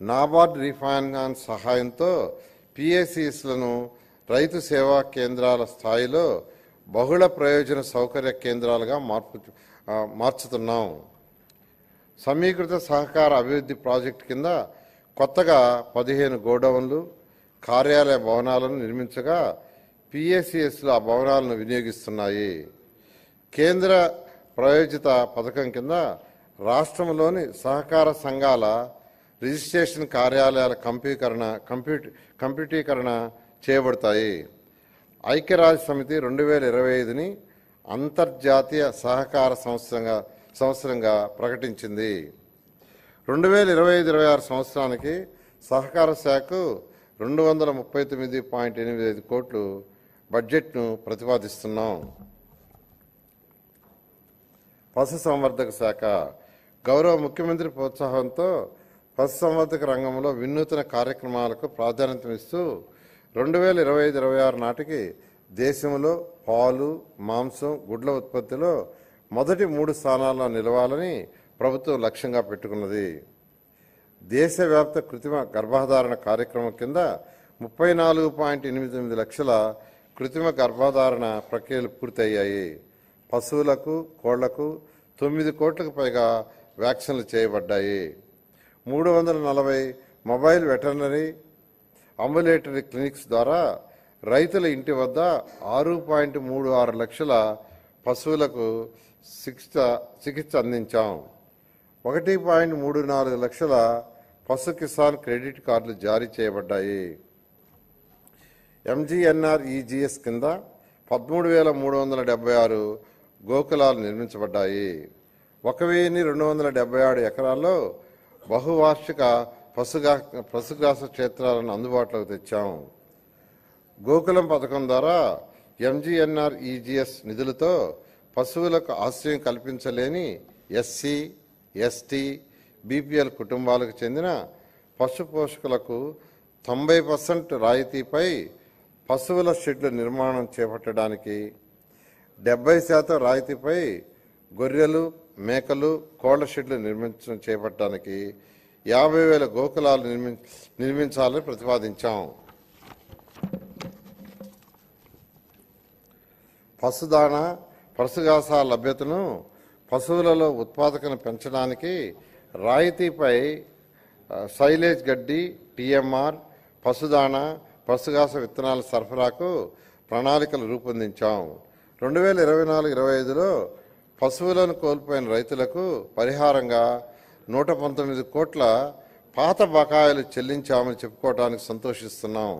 నాబార్డ్ రీఫైనాన్స్ సహాయంతో పిఎస్సిఎస్లను రైతు సేవా కేంద్రాల స్థాయిలో బహుళ ప్రయోజన సౌకర్య కేంద్రాలుగా మార్చుతున్నాం. సమీకృత సహకార అభివృద్ధి ప్రాజెక్టు కింద కొత్తగా 15 గోడౌన్లు, కార్యాలయ భవనాలను నిర్మించగా పిఎస్సిఎస్లు ఆ భవనాలను వినియోగిస్తున్నాయి. కేంద్ర ప్రాయోజిత పథకం కింద రాష్ట్రంలోని సహకార సంఘాల రిజిస్ట్రేషన్ కార్యాలయాల కంప్యూటీకరణ చేయబడతాయి. ఐక్యరాజ్య సమితి 2025ని అంతర్జాతీయ సహకార సంవత్సరంగా ప్రకటించింది. 2025-26 సంవత్సరానికి సహకార శాఖకు 239.85 కోట్లు బడ్జెట్ను ప్రతిపాదిస్తున్నాం. పశుసంవర్ధక శాఖ గౌరవ ముఖ్యమంత్రి ప్రోత్సాహంతో పశుసంవర్ధక రంగంలో వినూత్న కార్యక్రమాలకు ప్రాధాన్యతనిస్తూ 2025-26 నాటికి దేశంలో పాలు, మాంసం, గుడ్ల ఉత్పత్తిలో మొదటి 3 స్థానాల్లో నిలవాలని ప్రభుత్వం లక్ష్యంగా పెట్టుకున్నది. దేశవ్యాప్త కృత్రిమ గర్భధారణ కార్యక్రమం కింద 34.88 లక్షల కృత్రిమ గర్భధారణ ప్రక్రియలు పూర్తయ్యాయి. పశువులకు, కోళ్లకు 9 కోట్లకు పైగా వ్యాక్సిన్లు చేయబడ్డాయి. 340 మొబైల్ వెటర్నరీ అంబులేటరీ క్లినిక్స్ ద్వారా రైతుల ఇంటి వద్ద 6.36 లక్షల పశువులకు చికిత్స అందించాం. 1.34 లక్షల పశు కిసాన్ క్రెడిట్ కార్డులు జారీ చేయబడ్డాయి. ఎంజీఎన్ఆర్ఈజీఎస్ కింద 13,376 గోకులాలు నిర్మించబడ్డాయి. 1,277 ఎకరాల్లో బహువార్షిక పశుగ్రాస క్షేత్రాలను అందుబాటులోకి తెచ్చాం. గోకులం పథకం ద్వారా ఎంజీఎన్ఆర్ఈజీఎస్ నిధులతో పశువులకు ఆశ్రయం కల్పించలేని ఎస్సీ, ఎస్టీ, బీపీఎల్ కుటుంబాలకు చెందిన పశు పోషకులకు 90% రాయితీపై పశువుల షెడ్ల నిర్మాణం చేపట్టడానికి, 70% రాయితీపై గొర్రెలు, మేకలు, కోళ్ల షెడ్లు చేపట్టడానికి 50,000 గోకులాలు నిర్మించాలని ప్రతిపాదించాం. పశుదాణ, పశుగ్రాసాల లభ్యతను, పశువులలో ఉత్పాదకతను పెంచడానికి రాయితీపై సైలేజ్ గడ్డి, టీఎంఆర్, పశుదాణ, పశుగ్రాస విత్తనాల సరఫరాకు ప్రణాళికలు రూపొందించాం. 2024-25లో పశువులను కోల్పోయిన రైతులకు పరిహారంగా 119 కోట్ల పాత బకాయిలు చెల్లించామని చెప్పుకోవడానికి సంతోషిస్తున్నాం.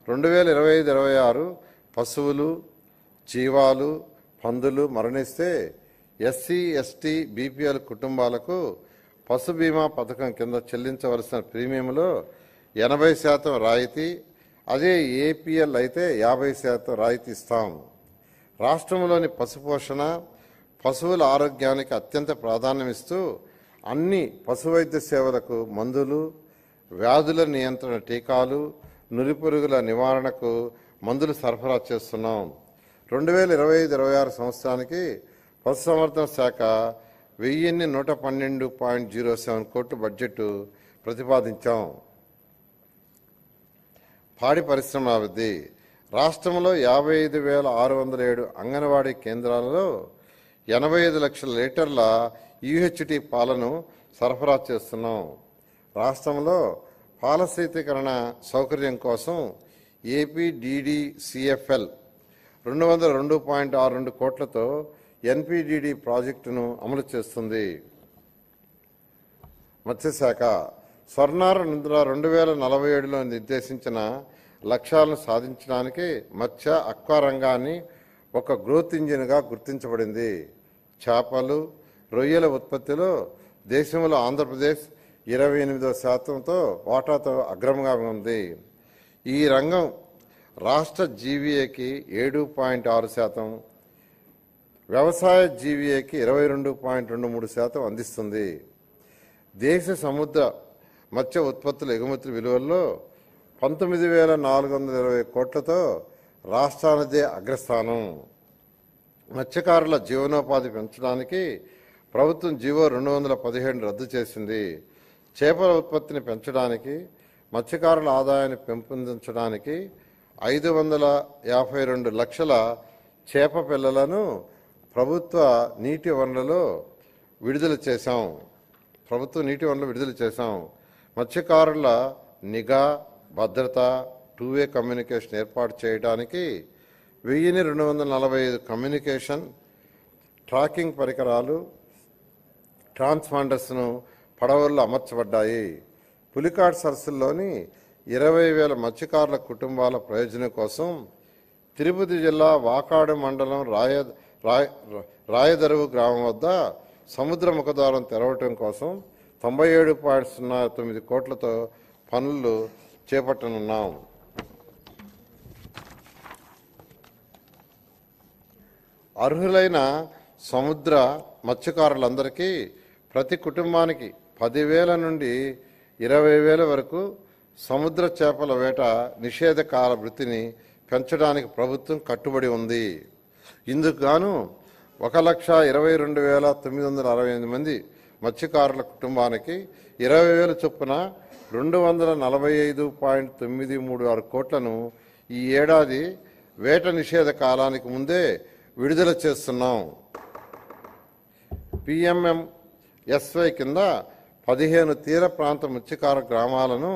2025-26 పశువులు, జీవాలు, పందులు మరణిస్తే ఎస్సీ, ఎస్టీ, బీపీఎల్ కుటుంబాలకు పశు బీమా పథకం కింద చెల్లించవలసిన ప్రీమియంలో 80% రాయితీ, అదే ఏపీఎల్ అయితే 50% రాయితీ ఇస్తాం. రాష్ట్రంలోని పశుపోషణ, పశువుల ఆరోగ్యానికి అత్యంత ప్రాధాన్యమిస్తూ అన్ని పశువైద్య సేవలకు మందులు, వ్యాధుల నియంత్రణ టీకాలు, నులిపురుగుల నివారణకు మందులు సరఫరా చేస్తున్నాం. 2025-26 సంవత్సరానికి పశుసంవర్ధన శాఖ 1,112.07 కోట్ల బడ్జెట్ ప్రతిపాదించాం. పాడి పరిశ్రమ అభివృద్ధి. రాష్ట్రంలో 55,607 అంగన్వాడీ కేంద్రాలలో 85 లక్షల లీటర్ల యూహెచ్టీ పాలను సరఫరా చేస్తున్నాం. రాష్ట్రంలో పాల శీతీకరణ సౌకర్యం కోసం ఏపీడీడీసీఎఫ్ఎల్ 202.62 కోట్లతో ఎన్పీడీడీ ప్రాజెక్టును అమలు చేస్తుంది. మత్స్యశాఖ. స్వర్ణార నిద్ర 2047లో నిర్దేశించిన లక్ష్యాలను సాధించడానికి మత్స్య అక్వా రంగాన్ని ఒక గ్రోత్ ఇంజిన్గా గుర్తించబడింది. చేపలు, రొయ్యల ఉత్పత్తిలో దేశంలో ఆంధ్రప్రదేశ్ 28% వాటాతో అగ్రమంగా ఉంది. ఈ రంగం రాష్ట్ర జీవీఏకి 7.6%, వ్యవసాయ జీవీఏకి 22.23% అందిస్తుంది. దేశ సముద్ర మత్స్య ఉత్పత్తుల ఎగుమతుల విలువల్లో 19,420 కోట్లతో రాష్ట్రానిదే అగ్రస్థానం. మత్స్యకారుల జీవనోపాధి పెంచడానికి ప్రభుత్వం జీవో 217 రద్దు చేసింది. చేపల ఉత్పత్తిని పెంచడానికి, మత్స్యకారుల ఆదాయాన్ని పెంపొందించడానికి 552 లక్షల చేప పిల్లలను ప్రభుత్వ నీటి వనరులలో విడుదల చేశాం. మత్స్యకారుల నిఘా, భద్రత, టూవే కమ్యూనికేషన్ ఏర్పాటు చేయడానికి 1,245 కమ్యూనికేషన్ ట్రాకింగ్ పరికరాలు, ట్రాన్స్పాండర్స్ను పడవల్లో అమర్చబడ్డాయి. పులికాట్ సరస్సుల్లోని 20,000 మత్స్యకారుల కుటుంబాల ప్రయోజనం కోసం తిరుపతి జిల్లా వాకాడు మండలం రాయదరువు గ్రామం వద్ద సముద్ర ముఖద్వారం తెరవటం కోసం 97.09 కోట్లతో పనులు చేపట్టనున్నాం. అర్హులైన సముద్ర మత్స్యకారులందరికీ ప్రతి కుటుంబానికి 10,000 నుండి 20,000 వరకు సముద్ర చేపల వేట నిషేధ కాల వృత్తిని పెంచడానికి ప్రభుత్వం కట్టుబడి ఉంది. ఇందుకు గాను 1,22,968 మంది మత్స్యకారుల కుటుంబానికి 20,000 చొప్పున 245.936 కోట్లను ఈ ఏడాది వేట నిషేధ కాలానికి ముందే విడుదల చేస్తున్నాం. PMMSY కింద 15 తీర ప్రాంత మత్స్యకార గ్రామాలను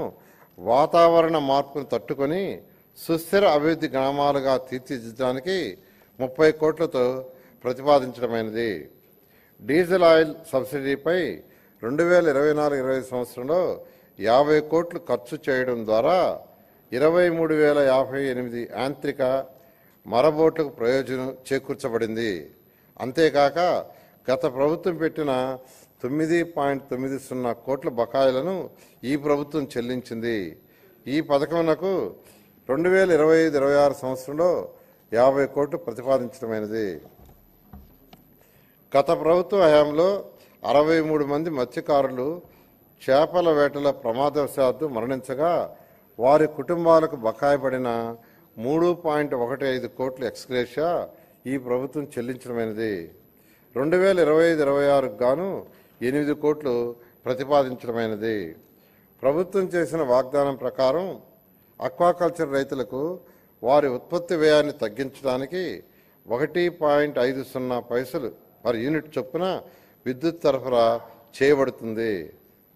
వాతావరణ మార్పును తట్టుకొని సుస్థిర అభివృద్ధి గ్రామాలుగా తీర్చిదిద్దడానికి 30 కోట్లతో ప్రతిపాదించడమైనది. డీజిల్ ఆయిల్ సబ్సిడీపై 2024-25 సంవత్సరంలో 50 కోట్లు ఖర్చు చేయడం ద్వారా 23,058 యాంత్రిక మరబోట్లకు ప్రయోజనం చేకూర్చబడింది. అంతేకాక గత ప్రభుత్వం పెట్టిన 9.90 కోట్ల బకాయిలను ఈ ప్రభుత్వం చెల్లించింది. ఈ పథకంకు 2025-26 సంవత్సరంలో 50 కోట్లు ప్రతిపాదించడమైనది. గత ప్రభుత్వ హయాంలో 63 మంది మత్స్యకారులు చేపల వేటలో ప్రమాదవశాత్తు మరణించగా వారి కుటుంబాలకు బకాయి పడిన 3.15 కోట్ల ఎక్స్గ్రేషియా ఈ ప్రభుత్వం చెల్లించడమైనది. 2025-26 గాను 8 కోట్లు ప్రతిపాదించడమైనది. ప్రభుత్వం చేసిన వాగ్దానం ప్రకారం అక్వాకల్చర్ రైతులకు వారి ఉత్పత్తి వ్యయాన్ని తగ్గించడానికి 1.50 పైసలు పర్ యూనిట్ చొప్పున విద్యుత్ సరఫరా చేయబడుతుంది.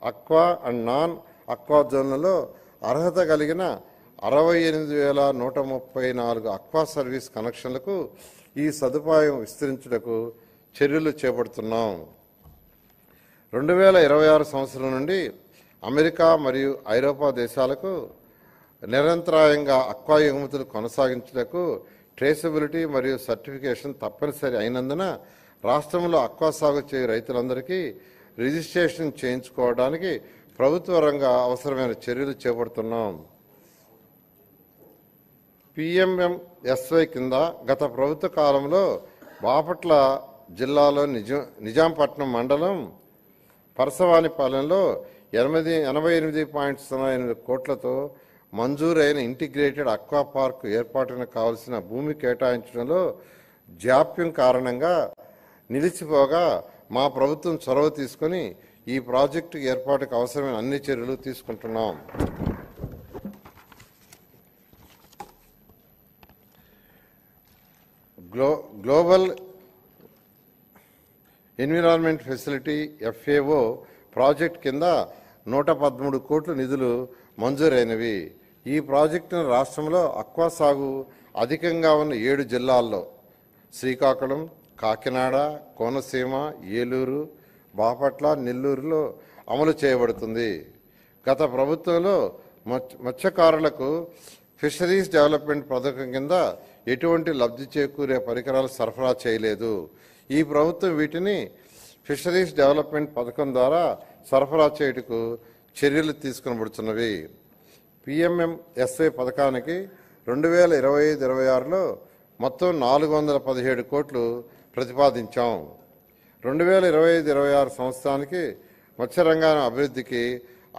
అక్వా అండ్ నాన్ అక్వా జోన్లలో అర్హత కలిగిన 68,134 అక్వా సర్వీస్ కనెక్షన్లకు ఈ సదుపాయం విస్తరించుటకు చర్యలు చేపడుతున్నాం. 2026 సంవత్సరం నుండి అమెరికా మరియు ఐరోపా దేశాలకు నిరంతరాయంగా అక్వా ఎగుమతులు కొనసాగించుటకు ట్రేసబిలిటీ మరియు సర్టిఫికేషన్ తప్పనిసరి అయినందున రాష్ట్రంలో అక్వా సాగు చేయు రైతులందరికీ రిజిస్ట్రేషన్ చేయించుకోవడానికి ప్రభుత్వ రంగ అవసరమైన చర్యలు చేపడుతున్నాం. PMMSY కింద గత ప్రభుత్వ కాలంలో బాపట్ల జిల్లాలో నిజాంపట్నం మండలం పరసవానిపాలెంలో 88.08 కోట్లతో మంజూరైన ఇంటిగ్రేటెడ్ అక్వా పార్క్ ఏర్పాటుకు కావలసిన భూమి కేటాయించడంలో జాప్యం కారణంగా నిలిచిపోగా మా ప్రభుత్వం చొరవ తీసుకొని ఈ ప్రాజెక్టు ఏర్పాటుకు అవసరమైన అన్ని చర్యలు తీసుకుంటున్నాం. Global environment facility FAO project కింద 113 కోట్ల నిధులు మంజూరైనవి. ఈ ప్రాజెక్టును రాష్ట్రంలో అక్వా సాగు అధికంగా ఉన్న 7 జిల్లాల్లో శ్రీకాకుళం, కాకినాడ, కోనసీమ, ఏలూరు, బాపట్ల, నెల్లూరులో అమలు చేయబడుతుంది. గత ప్రభుత్వంలో మత్స్యకారులకు ఫిషరీస్ డెవలప్మెంట్ పథకం కింద ఎటువంటి లబ్ధి చేకూరే పరికరాలు సరఫరా చేయలేదు. ఈ ప్రభుత్వం వీటిని ఫిషరీస్ డెవలప్మెంట్ పథకం ద్వారా సరఫరా చేయుటకు చర్యలు తీసుకునబడుతున్నవి. PMMSY పథకానికి 2025-26లో మొత్తం 417 కోట్లు ప్రతిపాదించాం. 2025-26 సంవత్సరానికి మత్స్యరంగాన్ని అభివృద్ధికి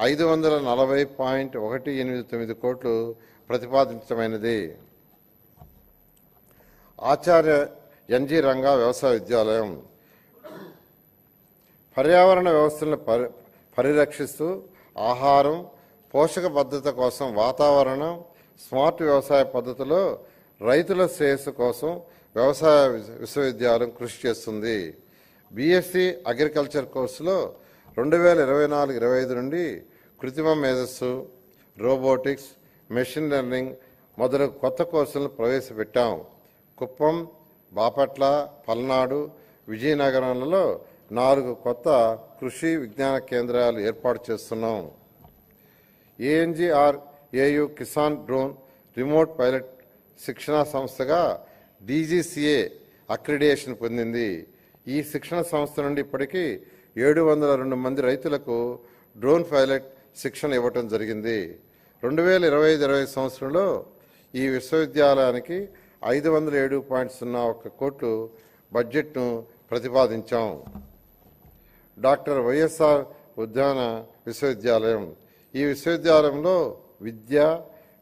540.189 కోట్లు ప్రతిపాదించడమైనది. ఆచార్య NG రంగా వ్యవసాయ విద్యాలయం పర్యావరణ వ్యవస్థలను పరిరక్షిస్తూ ఆహారం, పోషక భద్రత కోసం వాతావరణం, స్మార్ట్ వ్యవసాయ పద్ధతిలో రైతుల శ్రేయస్సు కోసం వ్యవసాయ విశ్వవిద్యాలయం కృషి చేస్తుంది. BSc అగ్రికల్చర్ కోర్సులో 2024-25 నుండి కృత్రిమ మేధస్సు, రోబోటిక్స్, మెషిన్ లెర్నింగ్ మొదలగు కొత్త కోర్సులను ప్రవేశపెట్టాం. కుప్పం, బాపట్ల, పల్నాడు, విజయనగరంలలో 4 కొత్త కృషి విజ్ఞాన కేంద్రాలు ఏర్పాటు చేస్తున్నాం. ANGRAU Kisan drone remote pilot శిక్షణా సంస్థగా DGCA అక్రిడిటేషన్ పొందింది. ఈ శిక్షణ సంస్థ నుండి ఇప్పటికీ 702 మంది రైతులకు డ్రోన్ పైలట్ శిక్షణ ఇవ్వటం జరిగింది. 2025-26 సంవత్సరంలో ఈ విశ్వవిద్యాలయానికి 507.01 కోట్లు బడ్జెట్ను ప్రతిపాదించాం. డాక్టర్ వైఎస్ఆర్ ఉద్యాన విశ్వవిద్యాలయం ఈ విశ్వవిద్యాలయంలో విద్య,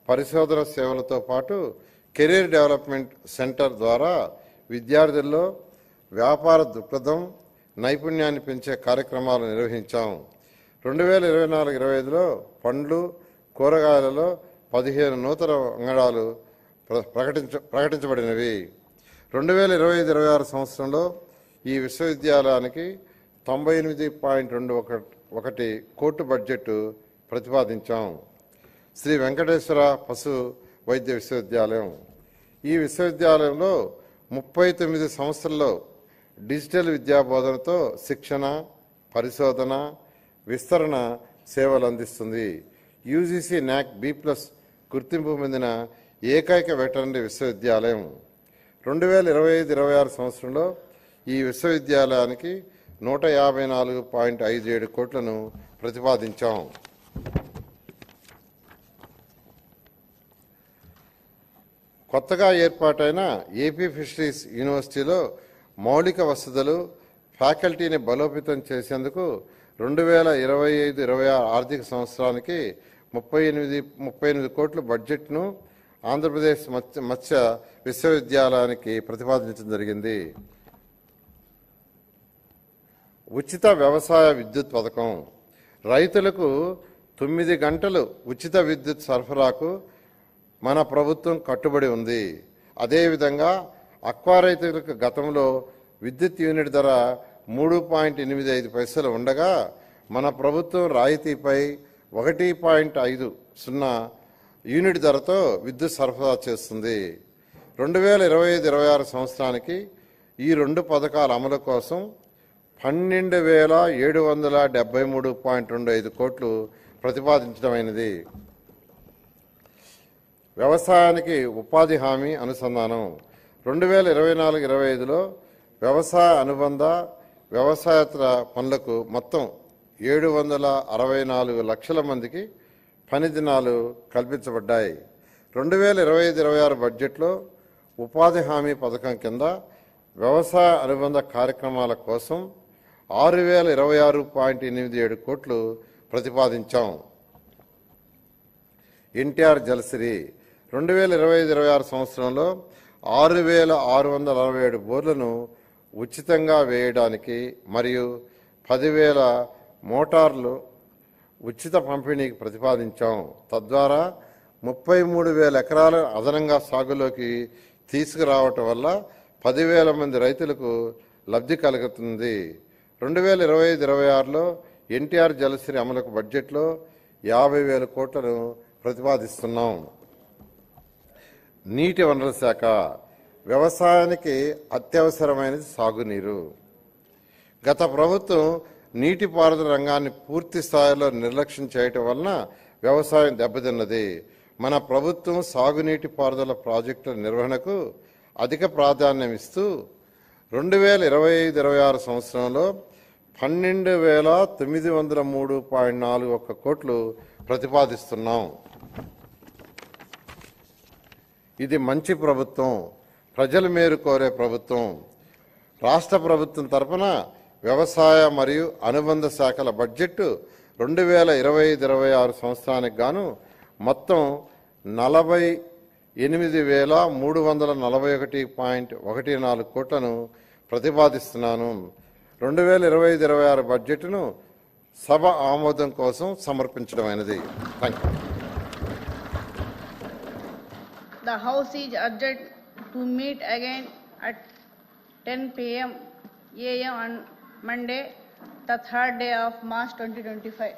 పరిశోధన సేవలతో పాటు కెరీర్ డెవలప్మెంట్ సెంటర్ ద్వారా విద్యార్థుల్లో వ్యాపార దృక్పథం, నైపుణ్యాన్ని పెంచే కార్యక్రమాలు నిర్వహించాం. 2024-25లో పండ్లు, కూరగాయలలో 15 నూతన అంగడాలు ప్రకటించబడినవి. 2025-26 సంవత్సరంలో ఈ విశ్వవిద్యాలయానికి 98.21 కోట్ల బడ్జెట్ ప్రతిపాదించాం. శ్రీ వెంకటేశ్వర పశు వైద్య విశ్వవిద్యాలయం ఈ విశ్వవిద్యాలయంలో 39 సంవత్సరాల్లో డిజిటల్ విద్యా బోధనతో శిక్షణ, పరిశోధన, విస్తరణ సేవలు అందిస్తుంది. UGC NAC B+ గుర్తింపు పొందిన ఏకైక వెటర్నరీ విశ్వవిద్యాలయం. 2025-26 సంవత్సరంలో ఈ విశ్వవిద్యాలయానికి 154.57 కోట్లను ప్రతిపాదించాం. కొత్తగా ఏర్పాటైన ఏపీ ఫిషరీస్ యూనివర్సిటీలో మౌలిక వసతులు, ఫ్యాకల్టీని బలోపేతం చేసేందుకు 2025-26 ఆర్థిక సంవత్సరానికి 38 కోట్ల బడ్జెట్ను ఆంధ్రప్రదేశ్ మత్స్య విశ్వవిద్యాలయానికి ప్రతిపాదించడం జరిగింది. ఉచిత వ్యవసాయ విద్యుత్ పథకం. రైతులకు 9 గంటలు ఉచిత విద్యుత్ సరఫరాకు మన ప్రభుత్వం కట్టుబడి ఉంది. అదేవిధంగా అక్వా రైతులకు గతంలో విద్యుత్ యూనిట్ ధర 3.85 పైసలు ఉండగా మన ప్రభుత్వం రాయితీపై 1.50 యూనిట్ ధరతో విద్యుత్ సరఫరా చేస్తుంది. 2025-26 సంవత్సరానికి ఈ 2 పథకాల అమలు కోసం 12,773.25 కోట్లు ప్రతిపాదించడమైనది. వ్యవసాయానికి ఉపాధి హామీ అనుసంధానం. 2024-25లో వ్యవసాయ అనుబంధ వ్యవసాయేతర పనులకు మొత్తం 764 లక్షల మందికి పని దినాలు కల్పించబడ్డాయి. 2025-26 బడ్జెట్లో ఉపాధి హామీ పథకం కింద వ్యవసాయ అనుబంధ కార్యక్రమాల కోసం 6,026.87 కోట్లు ప్రతిపాదించాం. ఎన్టీఆర్ జలసిరి. 2025-26 సంవత్సరంలో 6,667 బోర్లను ఉచితంగా వేయడానికి మరియు 10,000 మోటార్లు ఉచిత పంపిణీకి ప్రతిపాదించాం. తద్వారా 33,000 ఎకరాల అదనంగా సాగులోకి తీసుకురావటం వల్ల 10,000 మంది రైతులకు లబ్ధి కలుగుతుంది. 2025-26లో ఎన్టీఆర్ జలసిరి అమలుకు బడ్జెట్లో 50,000 కోట్లను ప్రతిపాదిస్తున్నాం. నీటి వనరుల శాఖ. వ్యవసాయానికి అత్యవసరమైనది సాగునీరు. గత ప్రభుత్వం నీటిపారుదల రంగాన్ని పూర్తి స్థాయిలో నిర్లక్ష్యం చేయటం వలన వ్యవసాయం దెబ్బతిన్నది. మన ప్రభుత్వం సాగునీటి పారుదల ప్రాజెక్టుల నిర్వహణకు అధిక ప్రాధాన్యం ఇస్తూ 2025-26 సంవత్సరంలో 12,903.41 కోట్లు ప్రతిపాదిస్తున్నాం. ఇది మంచి ప్రభుత్వం, ప్రజల మేలు కోరే ప్రభుత్వం. రాష్ట్ర ప్రభుత్వం తరఫున వ్యవసాయ మరియు అనుబంధ శాఖల బడ్జెట్ 2025-26 సంవత్సరానికి గాను మొత్తం 48,341.14 కోట్లను ప్రతిపాదిస్తున్నాను. 2025-26 బడ్జెట్ను సభ ఆమోదం కోసం సమర్పించడమైనది. Thank you. The House is urged to meet again at 10 p.m. AM on Monday, the 3rd day of March 2025.